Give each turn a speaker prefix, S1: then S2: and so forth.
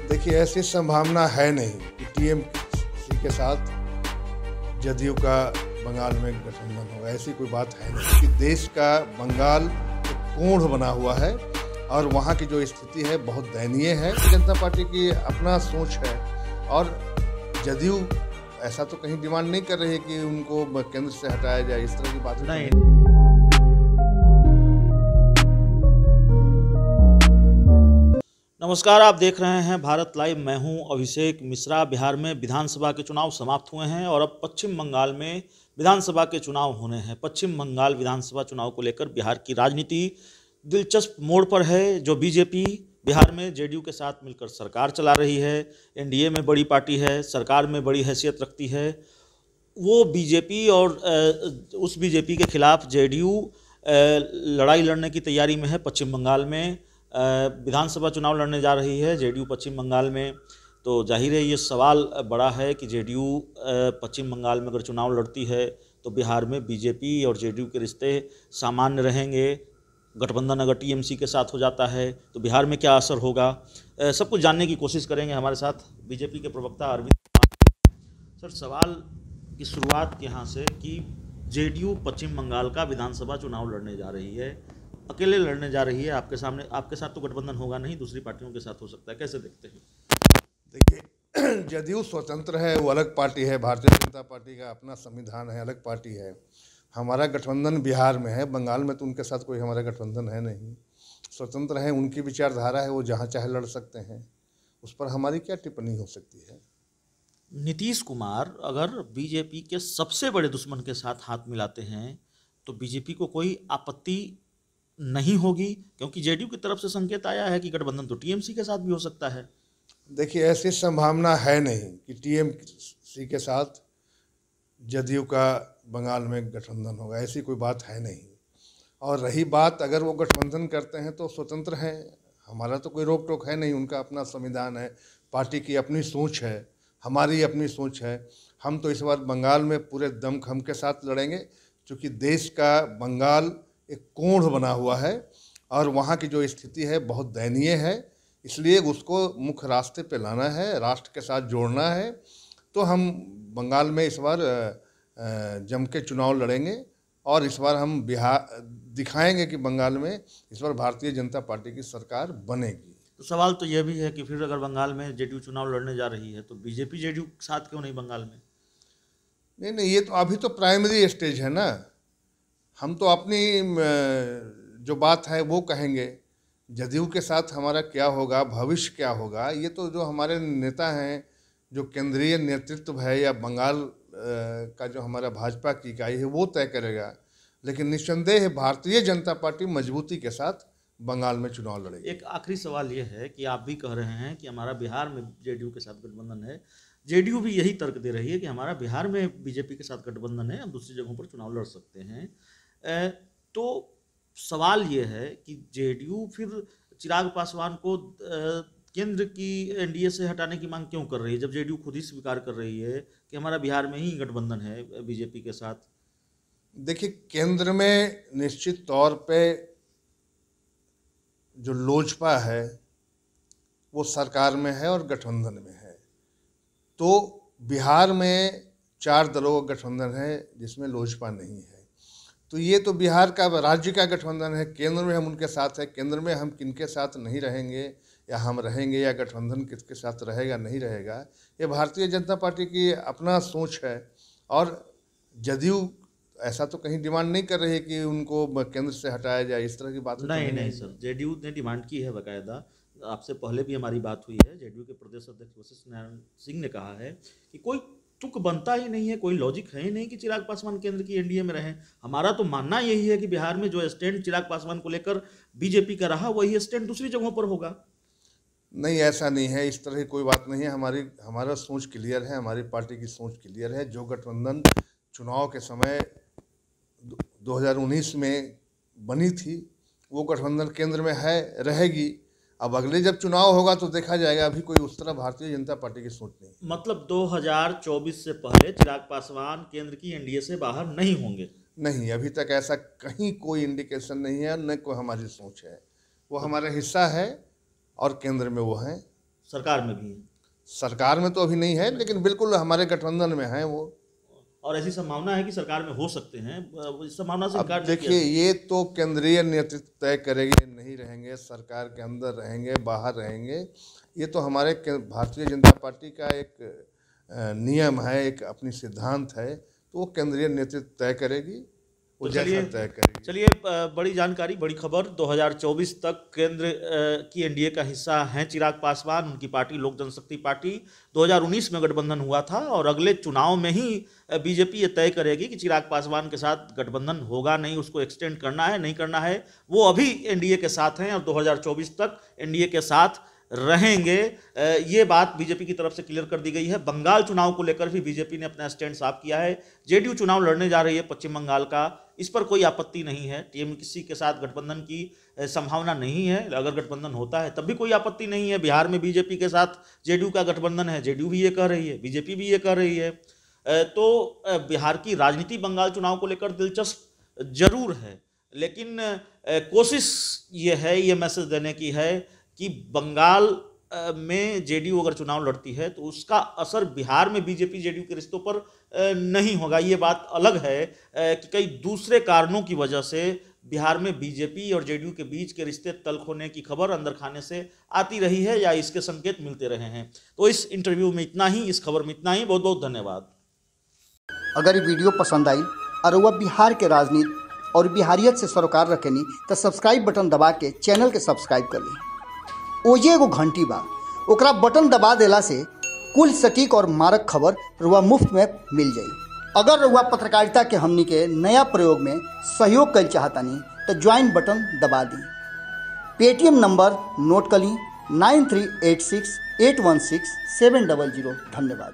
S1: देखिए, ऐसी संभावना है नहीं कि टीएमसी के साथ जदयू का बंगाल में गठबंधन होगा। ऐसी कोई बात है नहीं कि देश का बंगाल एक कोढ़ बना हुआ है और वहाँ की जो स्थिति है बहुत दयनीय है। जनता पार्टी की अपना सोच है और जदयू ऐसा तो कहीं डिमांड नहीं कर रही है कि उनको केंद्र से हटाया जाए, इस तरह की बात नहीं।
S2: नमस्कार, आप देख रहे हैं भारत लाइव। मैं हूं अभिषेक मिश्रा। बिहार में विधानसभा के चुनाव समाप्त हुए हैं और अब पश्चिम बंगाल में विधानसभा के चुनाव होने हैं। पश्चिम बंगाल विधानसभा चुनाव को लेकर बिहार की राजनीति दिलचस्प मोड़ पर है। जो बीजेपी बिहार में जेडीयू के साथ मिलकर सरकार चला रही है, एनडीए में बड़ी पार्टी है, सरकार में बड़ी हैसियत रखती है, वो बीजेपी और उस बीजेपी के खिलाफ जेडीयू लड़ाई लड़ने की तैयारी में है। पश्चिम बंगाल में विधानसभा चुनाव लड़ने जा रही है जेडीयू पश्चिम बंगाल में। तो जाहिर है ये सवाल बड़ा है कि जेडीयू पश्चिम बंगाल में अगर चुनाव लड़ती है तो बिहार में बीजेपी और जेडीयू के रिश्ते सामान्य रहेंगे। गठबंधन अगर टीएमसी के साथ हो जाता है तो बिहार में क्या असर होगा, सब कुछ जानने की कोशिश करेंगे। हमारे साथ बीजेपी के प्रवक्ता अरविंद कुमार। सर, सवाल की शुरुआत यहाँ से कि जेडीयू पश्चिम बंगाल का विधानसभा चुनाव लड़ने जा रही है, अकेले लड़ने जा रही है। आपके सामने, आपके साथ तो गठबंधन होगा नहीं, दूसरी पार्टियों के साथ हो सकता है, कैसे देखते हैं?
S1: देखिए, जदयू स्वतंत्र है, वो अलग पार्टी है। भारतीय जनता पार्टी का अपना संविधान है, अलग पार्टी है। हमारा गठबंधन बिहार में है, बंगाल में तो उनके साथ कोई हमारा गठबंधन है नहीं। स्वतंत्र है, उनकी विचारधारा है, वो जहाँ चाहे लड़ सकते हैं, उस पर हमारी क्या टिप्पणी हो सकती है।
S2: नीतीश कुमार अगर बीजेपी के सबसे बड़े दुश्मन के साथ हाथ मिलाते हैं तो बीजेपी को कोई आपत्ति नहीं होगी, क्योंकि जेडीयू की तरफ से संकेत आया है कि गठबंधन तो टीएमसी के साथ भी हो सकता है।
S1: देखिए, ऐसी संभावना है नहीं कि टीएमसी के साथ जदयू का बंगाल में गठबंधन होगा। ऐसी कोई बात है नहीं। और रही बात, अगर वो गठबंधन करते हैं तो स्वतंत्र हैं, हमारा तो कोई रोक टोक है नहीं। उनका अपना संविधान है, पार्टी की अपनी सोच है, हमारी अपनी सोच है। हम तो इस बार बंगाल में पूरे दमखम के साथ लड़ेंगे, क्योंकि देश का बंगाल एक कोढ़ बना हुआ है और वहाँ की जो स्थिति है बहुत दयनीय है। इसलिए उसको मुख्य रास्ते पे लाना है, राष्ट्र के साथ जोड़ना है। तो हम बंगाल में इस बार जम के चुनाव लड़ेंगे और इस बार हम बिहार दिखाएंगे कि बंगाल में इस बार भारतीय जनता पार्टी की सरकार बनेगी।
S2: तो सवाल तो यह भी है कि फिर अगर बंगाल में जेडीयू चुनाव लड़ने जा रही है तो बीजेपी जेडीयू साथ क्यों नहीं बंगाल में?
S1: नहीं, ये तो अभी तो प्राइमरी स्टेज है ना। हम तो अपनी जो बात है वो कहेंगे। जदयू के साथ हमारा क्या होगा, भविष्य क्या होगा, ये तो जो हमारे नेता हैं, जो केंद्रीय नेतृत्व है या बंगाल का जो हमारा भाजपा की इकाई है वो तय करेगा। लेकिन निस्संदेह भारतीय जनता पार्टी मजबूती के साथ बंगाल में चुनाव लड़ेगी।
S2: एक आखिरी सवाल ये है कि आप भी कह रहे हैं कि हमारा बिहार में जेडीयू के साथ गठबंधन है, जेडीयू भी यही तर्क दे रही है कि हमारा बिहार में बीजेपी के साथ गठबंधन है, हम दूसरी जगहों पर चुनाव लड़ सकते हैं। तो सवाल ये है कि जेडीयू फिर चिराग पासवान को केंद्र की एनडीए से हटाने की मांग क्यों कर रही है, जब जेडीयू खुद ही स्वीकार कर रही है कि हमारा बिहार में ही गठबंधन है बीजेपी के साथ?
S1: देखिए, केंद्र में निश्चित तौर पे जो लोजपा है वो सरकार में है और गठबंधन में है। तो बिहार में 4 दलों का गठबंधन है जिसमें लोजपा नहीं है। तो ये तो बिहार का राज्य का गठबंधन है। केंद्र में हम उनके साथ है, केंद्र में हम किनके साथ नहीं रहेंगे या हम रहेंगे या गठबंधन किसके साथ रहेगा नहीं रहेगा, ये भारतीय जनता पार्टी की अपना सोच है। और जदयू ऐसा तो कहीं डिमांड नहीं कर रही है कि उनको केंद्र से हटाया जाए, इस तरह की बात
S2: नहीं सर, जेडीयू ने डिमांड की है बाकायदा। आपसे पहले भी हमारी बात हुई है। जेडीयू के प्रदेश अध्यक्ष वशिष्ठ नारायण सिंह ने कहा है कि कोई तुक बनता ही नहीं है, कोई लॉजिक है ही नहीं कि चिराग पासवान केंद्र की एनडीए में रहें। हमारा तो मानना यही है कि बिहार में जो स्टैंड चिराग पासवान को लेकर बीजेपी का रहा वही स्टैंड दूसरी जगहों पर होगा।
S1: नहीं, ऐसा नहीं है, इस तरह की कोई बात नहीं है। हमारा सोच क्लियर है, हमारी पार्टी की सोच क्लियर है। जो गठबंधन चुनाव के समय 2019 में बनी थी वो गठबंधन केंद्र में है, रहेगी। अब अगले जब चुनाव होगा तो देखा जाएगा। अभी कोई उस तरह भारतीय जनता पार्टी की सोच नहीं।
S2: मतलब 2024 से पहले चिराग पासवान केंद्र की एनडीए से बाहर नहीं होंगे?
S1: नहीं, अभी तक ऐसा कहीं कोई इंडिकेशन नहीं है, न कोई हमारी सोच है। वो हमारा हिस्सा है और केंद्र में वो हैं।
S2: सरकार में भी हैं।
S1: सरकार में तो अभी नहीं है, लेकिन बिल्कुल हमारे गठबंधन में है वो।
S2: और ऐसी संभावना है कि सरकार में हो सकते हैं, इस संभावना से
S1: अब
S2: इनकार नहीं किया
S1: देखिए, ये तो केंद्रीय नेतृत्व तय करेगी, नहीं रहेंगे सरकार के अंदर, रहेंगे बाहर रहेंगे, ये तो हमारे भारतीय जनता पार्टी का एक नियम है, एक अपनी सिद्धांत है, तो वो केंद्रीय नेतृत्व तय करेगी, वो
S2: तो
S1: जैसा
S2: चलिए
S1: तय करेगी।
S2: चलिए बड़ी जानकारी, बड़ी खबर। 2024 तक केंद्र की एनडीए का हिस्सा हैं चिराग पासवान, उनकी पार्टी लोक जनशक्ति पार्टी। 2019 में गठबंधन हुआ था और अगले चुनाव में ही बीजेपी ये तय करेगी कि चिराग पासवान के साथ गठबंधन होगा नहीं, उसको एक्सटेंड करना है नहीं करना है। वो अभी एनडीए के साथ हैं और 2024 तक एनडीए के साथ रहेंगे, ये बात बीजेपी की तरफ से क्लियर कर दी गई है। बंगाल चुनाव को लेकर भी बीजेपी ने अपना स्टैंड साफ किया है। जेडीयू चुनाव लड़ने जा रही है पश्चिम बंगाल का, इस पर कोई आपत्ति नहीं है। टीएमसी के साथ गठबंधन की संभावना नहीं है, अगर गठबंधन होता है तब भी कोई आपत्ति नहीं है। बिहार में बीजेपी के साथ जेडीयू का गठबंधन है, जेडीयू भी ये कह रही है, बीजेपी भी ये कह रही है। तो बिहार की राजनीति बंगाल चुनाव को लेकर दिलचस्प जरूर है, लेकिन कोशिश ये है, ये मैसेज देने की है कि बंगाल में जेडीयू अगर चुनाव लड़ती है तो उसका असर बिहार में बीजेपी जेडीयू के रिश्तों पर नहीं होगा। ये बात अलग है कि कई दूसरे कारणों की वजह से बिहार में बीजेपी और जेडीयू के बीच के रिश्ते तल्ख होने की खबर अंदर खाने से आती रही है या इसके संकेत मिलते रहे हैं। तो इस इंटरव्यू में इतना ही, इस खबर में इतना ही। बहुत बहुत धन्यवाद।
S3: अगर ये वीडियो पसंद आई और वह बिहार के राजनीति और बिहारियत से सरोकार रखेनी तो सब्सक्राइब बटन दबा के चैनल के सब्सक्राइब कर ली। ओजे एगो घंटी बा, ओकरा बटन दबा देला से कुल सटीक और मारक खबर रुआ मुफ्त में मिल जाई। अगर रुआ पत्रकारिता के हमनी के नया प्रयोग में सहयोग कर चाहतानी तो ज्वाइन बटन दबा दी। पेटीएम नंबर नोट कर ली 9386816700। धन्यवाद।